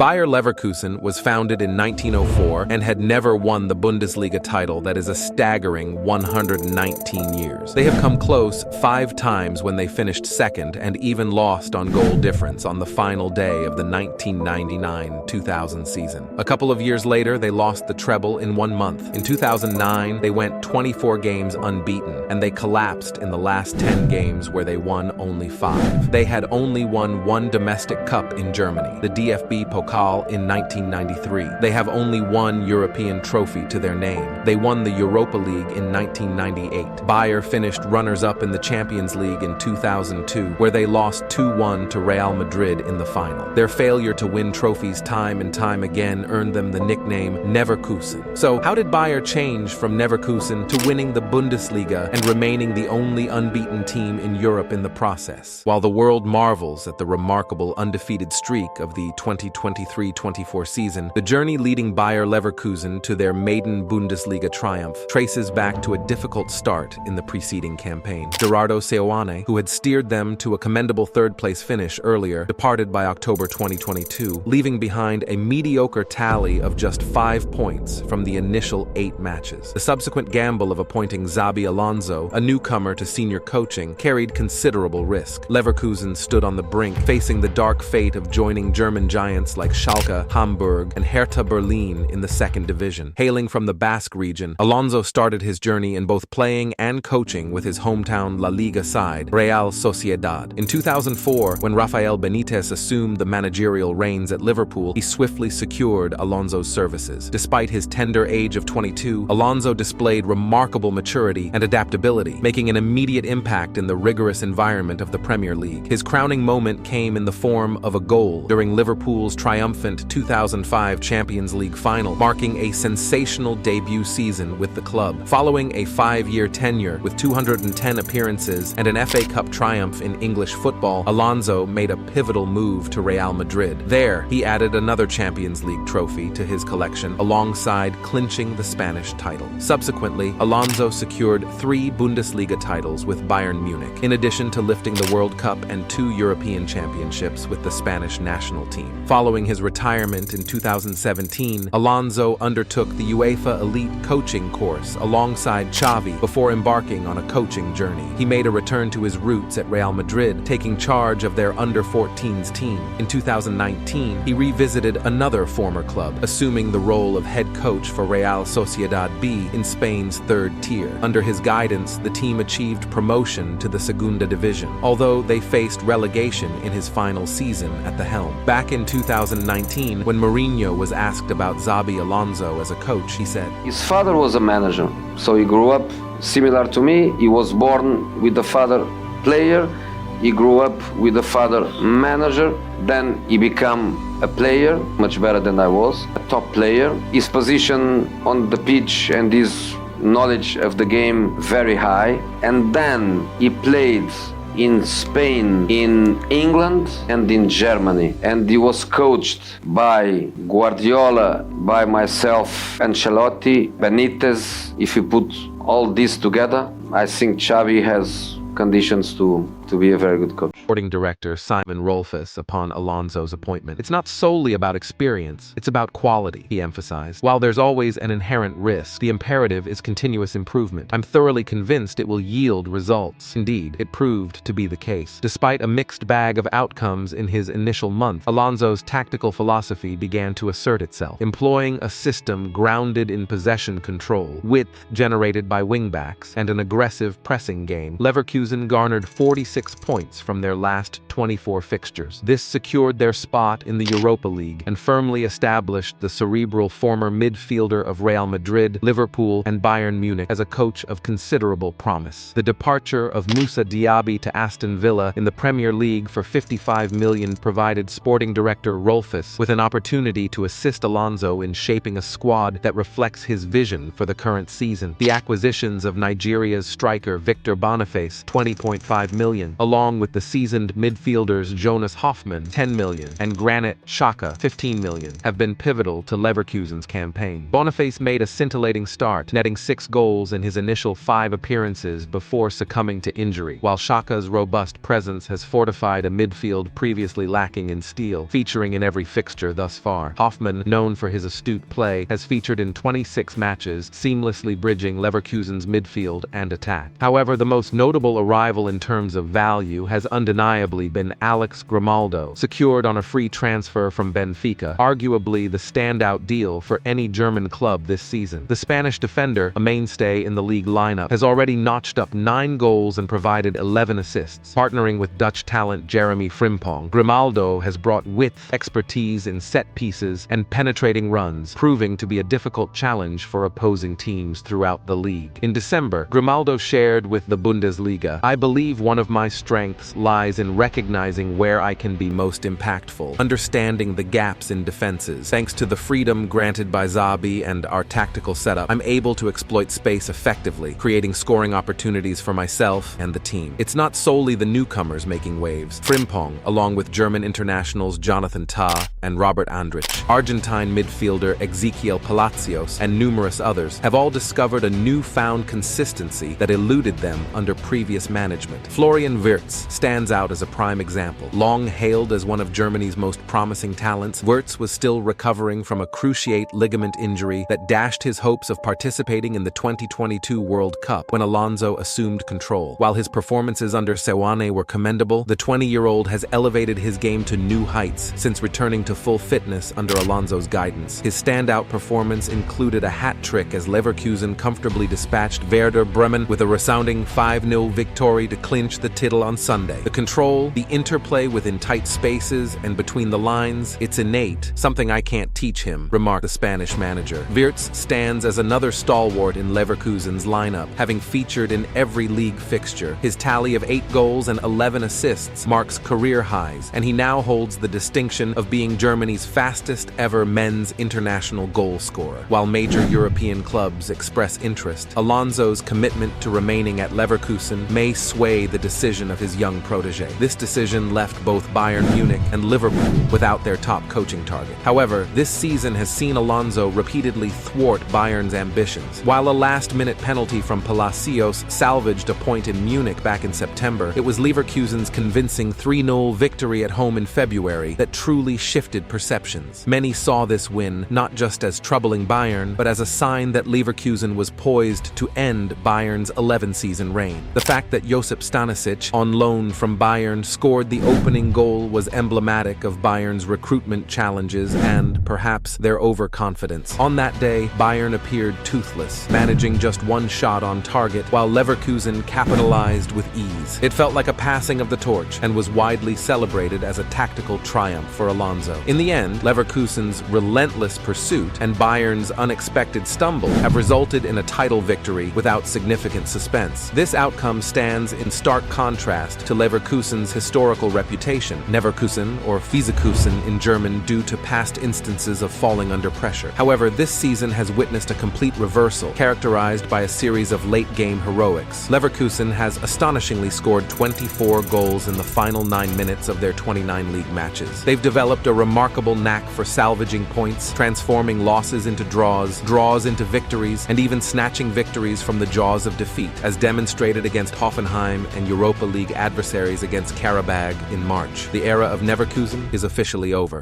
Bayer Leverkusen was founded in 1904 and had never won the Bundesliga title. That is a staggering 119 years. They have come close 5 times when they finished second and even lost on goal difference on the final day of the 1999-2000 season. A couple of years later, they lost the treble in 1 month. In 2009, they went 24 games unbeaten, and they collapsed in the last 10 games where they won only 5. They had only won 1 domestic cup in Germany, the DFB Pokal in 1993. They have only 1 European trophy to their name. They won the Europa League in 1998. Bayer finished runners-up in the Champions League in 2002, where they lost 2-1 to Real Madrid in the final. Their failure to win trophies time and time again earned them the nickname Neverkusen. So, how did Bayer change from Neverkusen to winning the Bundesliga and remaining the only unbeaten team in Europe in the process? While the world marvels at the remarkable undefeated streak of the 2023-24 season, the journey leading Bayer Leverkusen to their maiden Bundesliga triumph traces back to a difficult start in the preceding campaign. Gerardo Seoane, who had steered them to a commendable third-place finish earlier, departed by October 2022, leaving behind a mediocre tally of just 5 points from the initial 8 matches. The subsequent gamble of appointing Xabi Alonso, a newcomer to senior coaching, carried considerable risk. Leverkusen stood on the brink, facing the dark fate of joining German giants like Schalke, Hamburg, and Hertha Berlin in the second division. Hailing from the Basque region, Alonso started his journey in both playing and coaching with his hometown La Liga side, Real Sociedad. In 2004, when Rafael Benitez assumed the managerial reins at Liverpool, he swiftly secured Alonso's services. Despite his tender age of 22, Alonso displayed remarkable maturity and adaptability, making an immediate impact in the rigorous environment of the Premier League. His crowning moment came in the form of a goal during Liverpool's triumphant 2005 Champions League final, marking a sensational debut season with the club. Following a 5-year tenure with 210 appearances and an FA Cup triumph in English football, Alonso made a pivotal move to Real Madrid. There, he added another Champions League trophy to his collection, alongside clinching the Spanish title. Subsequently, Alonso secured 3 Bundesliga titles with Bayern Munich, in addition to lifting the World Cup and 2 European championships with the Spanish national team. Following his retirement in 2017, Alonso undertook the UEFA Elite coaching course alongside Xavi before embarking on a coaching journey. He made a return to his roots at Real Madrid, taking charge of their under-14s team. In 2019, he revisited another former club, assuming the role of head coach for Real Sociedad B in Spain's 3rd tier. Under his guidance, the team achieved promotion to the Segunda Division, although they faced relegation in his final season at the helm. Back in 2019, when Mourinho was asked about Xabi Alonso as a coach, he said, "His father was a manager, so he grew up similar to me. He was born with the father player, he grew up with the father manager, then he became a player, much better than I was, a top player. His position on the pitch and his knowledge of the game very high, and then he played in Spain, in England, and in Germany. And he was coached by Guardiola, by myself, Ancelotti, Benitez. If you put all this together, I think Xavi has conditions to be a very good coach." Sporting director Simon Rolfes upon Alonso's appointment. "It's not solely about experience, it's about quality," he emphasized. "While there's always an inherent risk, the imperative is continuous improvement. I'm thoroughly convinced it will yield results." Indeed, it proved to be the case. Despite a mixed bag of outcomes in his initial month, Alonso's tactical philosophy began to assert itself, employing a system grounded in possession control, width generated by wingbacks, and an aggressive pressing game. Leverkusen garnered 46 points from their last 24 fixtures. This secured their spot in the Europa League and firmly established the cerebral former midfielder of Real Madrid, Liverpool, and Bayern Munich as a coach of considerable promise. The departure of Moussa Diaby to Aston Villa in the Premier League for 55 million provided sporting director Rolfes with an opportunity to assist Alonso in shaping a squad that reflects his vision for the current season. The acquisitions of Nigeria's striker Victor Boniface, 20.5 million, million, along with the seasoned midfielders Jonas Hoffmann, 10 million, and Granit Xhaka, 15 million, have been pivotal to Leverkusen's campaign. Boniface made a scintillating start, netting 6 goals in his initial 5 appearances before succumbing to injury, while Xhaka's robust presence has fortified a midfield previously lacking in steel, featuring in every fixture thus far. Hoffmann, known for his astute play, has featured in 26 matches, seamlessly bridging Leverkusen's midfield and attack. However, the most notable arrival in terms of value has undeniably been Alex Grimaldo, secured on a free transfer from Benfica, arguably the standout deal for any German club this season. The Spanish defender, a mainstay in the league lineup, has already notched up 9 goals and provided 11 assists. Partnering with Dutch talent Jeremy Frimpong, Grimaldo has brought width, expertise in set pieces, and penetrating runs, proving to be a difficult challenge for opposing teams throughout the league. In December, Grimaldo shared with the Bundesliga, "I believe one of my strengths lies in recognizing where I can be most impactful, understanding the gaps in defenses. Thanks to the freedom granted by Xabi and our tactical setup, I'm able to exploit space effectively, creating scoring opportunities for myself and the team." It's not solely the newcomers making waves. Frimpong, along with German internationals Jonathan Tah and Robert Andrich, Argentine midfielder Ezequiel Palacios, and numerous others, have all discovered a newfound consistency that eluded them under previous management. Florian Wirtz stands out as a prime example. Long hailed as one of Germany's most promising talents, Wirtz was still recovering from a cruciate ligament injury that dashed his hopes of participating in the 2022 World Cup when Alonso assumed control. While his performances under Seoane were commendable, the 20-year-old has elevated his game to new heights since returning to full fitness under Alonso's guidance. His standout performance included a hat-trick as Leverkusen comfortably dispatched Werder Bremen with a resounding 5-0 victory to clinch the title on Sunday. The control, the interplay within tight spaces and between the lines, it's innate, something I can't teach him, remarked the Spanish manager. Wirtz stands as another stalwart in Leverkusen's lineup, having featured in every league fixture. His tally of 8 goals and 11 assists marks career highs, and he now holds the distinction of being Germany's fastest ever men's international goal scorer. While major European clubs express interest, Alonso's commitment to remaining at Leverkusen may sway the decision of his young protege. This decision left both Bayern Munich and Liverpool without their top coaching target. However, this season has seen Alonso repeatedly thwart Bayern's ambitions. While a last-minute penalty from Palacios salvaged a point in Munich back in September, it was Leverkusen's convincing 3-0 victory at home in February that truly shifted perceptions. Many saw this win not just as troubling Bayern, but as a sign that Leverkusen was poised to end Bayern's 11-season reign. The fact that Josip Stanisic, on loan from Bayern, scored the opening goal was emblematic of Bayern's recruitment challenges and, perhaps, their overconfidence. On that day, Bayern appeared toothless, managing just 1 shot on target, while Leverkusen capitalized with ease. It felt like a passing of the torch and was widely celebrated as a tactical triumph for Alonso. In the end, Leverkusen's relentless pursuit and Bayern's unexpected stumble have resulted in a title victory without significant suspense. This outcome stands in stark contrast to Leverkusen's historical reputation, Neverkusen or Vizekusen in German, due to past instances of falling under pressure. However, this season has witnessed a complete reversal, characterized by a series of late-game heroics. Leverkusen has astonishingly scored 24 goals in the final 9 minutes of their 29 league matches. They've developed a remarkable knack for salvaging points, transforming losses into draws, draws into victories, and even snatching victories from the jaws of defeat, as demonstrated against Hoffenheim and Europa League adversaries against Karabag in March. The era of Neverkusen is officially over.